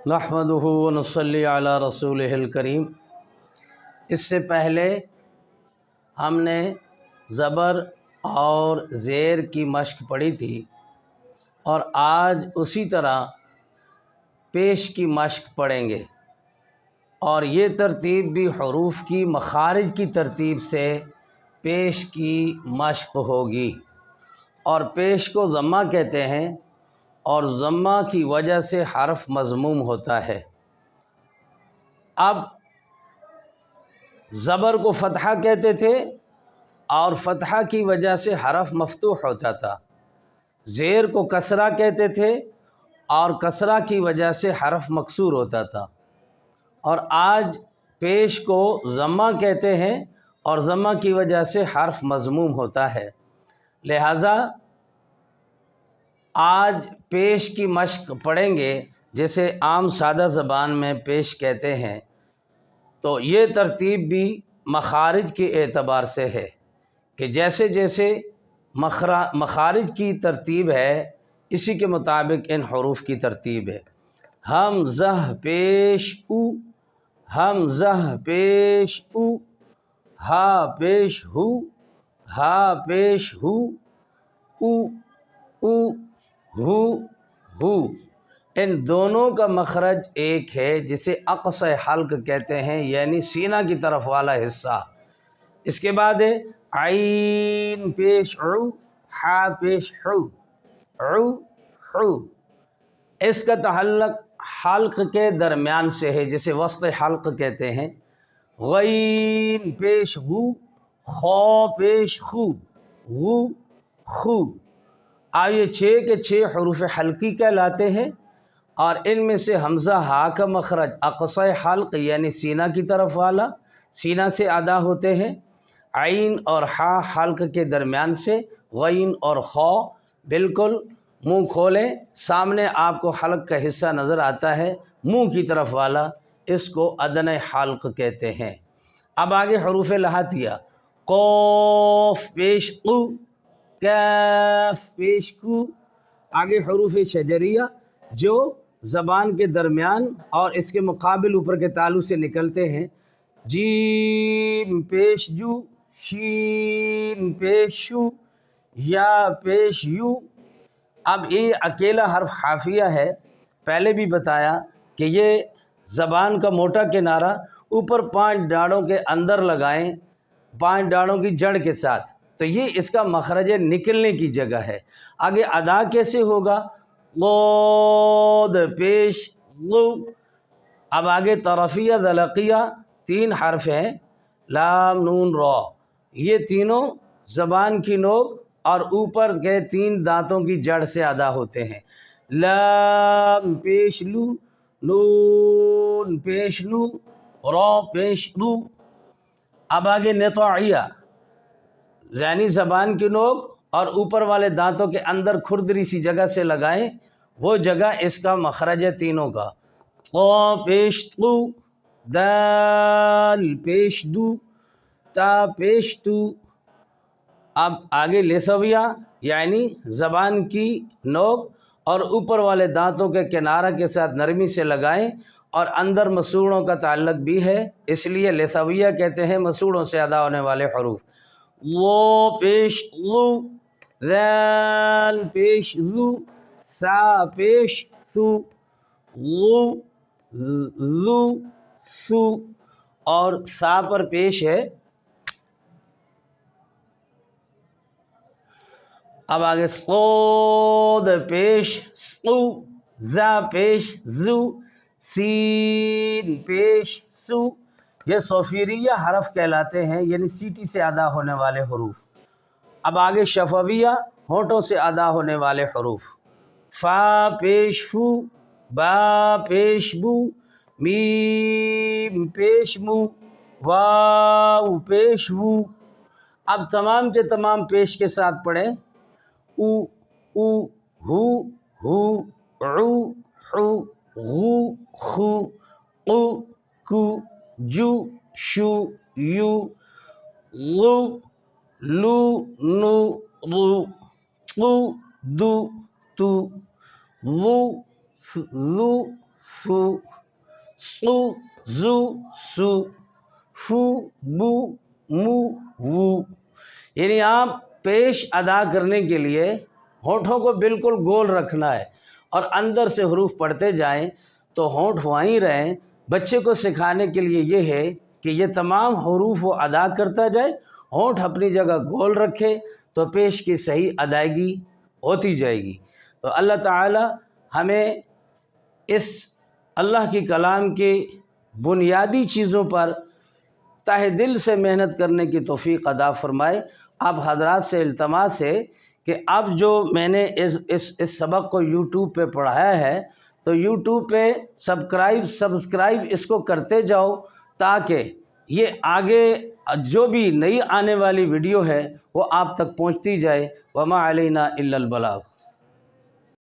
नहमदुहु व नसल्ली अला रसूलिहिल करीम। इससे पहले हमने ज़बर और ज़ेर की मश्क पढ़ी थी और आज उसी तरह पेश की मश्क पढ़ेंगे और ये तरतीब भी हरूफ की मखारिज की तरतीब से पेश की मश्क होगी। और पेश को ज़म्मा कहते हैं और ज़म्मा की वजह से हर्फ मज़मूम होता है। अब ज़बर को फ़तहा कहते थे और फ़तहा की वजह से हर्फ मफ़तूह होता था। ज़ेर को कसरा कहते थे और कसरा की वजह से हर्फ मकसूर होता था। और आज पेश को ज़म्मा कहते हैं और ज़म्मा की वजह से हर्फ मज़मूम होता है। लिहाजा आज पेश की मश्क पढ़ेंगे, जैसे आम सादा ज़बान में पेश कहते हैं। तो ये तरतीब भी मखारिज के एतबार से है कि जैसे जैसे मखारिज की तरतीब है इसी के मुताबिक इन हरूफ की तरतीब है। हमज़ह पेश उ, हमज़ह पेश उ, हा पेश हु, हा पेश हु, उ हु हु। इन दोनों का मखरज एक है जिसे अक़स हल्क कहते हैं, यानी सीना की तरफ वाला हिस्सा। इसके बाद है आइन पेश उ, हा पेश हु, उ हु। इसका तहल्लुक हल्क के दरमियान से है जिसे वस्त हल्क कहते हैं। गईन पेश गु, खौ पेश खु, गु खु। अब ये 6 के 6 हरूफ हल्की कहलाते हैं और इनमें से हमज़ा हा का मखरज अक़सा हल्क यानी सीना की तरफ वाला, सीना से अदा होते हैं। आइन और हा हल्क के दरमियान से, गईन और खौ। बिल्कुल मुंह खोलें, सामने आपको हल्क का हिस्सा नज़र आता है, मुंह की तरफ वाला, इसको अदन हल्क कहते हैं। अब आगे हरूफ लहातिया। क़ाफ़ पेश क़ु, कैफ पेश कु। आगे हरूफ शजरिया जो ज़बान के दरमियान और इसके मुकाबिल ऊपर के तालु से निकलते हैं। जीम पेश जू, शीन पेश शू, या पेश यू। अब ये अकेला हर्फ हाफिया है। पहले भी बताया कि ये ज़बान का मोटा किनारा ऊपर 5 दाढ़ों के अंदर लगाएं, 5 दाढ़ों की जड़ के साथ, तो ये इसका मखरज निकलने की जगह है। आगे अदा कैसे होगा? ग़ौद पेश गु। अब आगे तरफिया ज़लक़िया 3 हर्फ हैं, लाम नून रौ। ये तीनों ज़बान की नोक और ऊपर के 3 दांतों की जड़ से अदा होते हैं। लाम पेश लू, नून पेश लू, रौ पेश लू। अब आगे नतइया यानी ज़बान की नोक और ऊपर वाले दांतों के अंदर खुरदरी सी जगह से लगाएं, वो जगह इसका मखरज है तीनों का। क़ पेश तु, दाल पेश दू, ता पेश तू। अब आगे लेसविया यानी ज़बान की नोक और ऊपर वाले दांतों के किनारा के साथ नरमी से लगाएं और अंदर मसूड़ों का ताल्लुक भी है, इसलिए लेसविया कहते हैं मसूड़ों से अदा होने वाले हरूफ। वो पेश लू, ज़ाल पेश ज़ू, सा पेश सू, लू ज़ू सू। और सा पर पेश है। अब आगे सोद पेश सू, ज़ा पेश ज़ू, सीन पेश सू। ये सोफिरिया हरफ कहलाते हैं, यानी सीटी से अदा होने वाले हरूफ। अब आगे शफविया होंठों से अदा होने वाले हरूफ। फ़ा पेश फू, बा पेश बू, मीम पेश मू, वाव पेश वू। अब तमाम के तमाम पेश के साथ पढ़ें। उ उ हु हु, उ हु, गु खु, क़ु कु, जु शु यु, लु लु नु लु, तु दु तु, लु लु فو، سو، زو، سو، فو، بو، مو، وو۔ یعنی آپ پیش ادا کرنے کے لیے ہونٹوں کو بالکل گول رکھنا ہے اور اندر سے حروف پڑھتے جائیں تو ہونٹ وہیں رہیں۔ بچے کو سکھانے کے لیے یہ ہے کہ یہ تمام حروف وہ ادا کرتا جائے، ہونٹ اپنی جگہ گول رکھے تو پیش کی صحیح ادائیگی ہوتی جائے گی۔ تو اللہ تعالی ہمیں اس اللہ کی کلام کی بنیادی چیزوں پر تہ دل سے محنت کرنے کی توفیق عطا فرمائے۔ آپ حضرات سے التماس ہے کہ اب جو میں نے اس سبق کو یوٹیوب پہ پڑھایا ہے تو یوٹیوب پہ سبسکرائب اس کو کرتے جاؤ تاکہ یہ آگے جو بھی نئی آنے والی ویڈیو ہے وہ آپ تک پہنچتی جائے۔ وما علینا الا البلاغ۔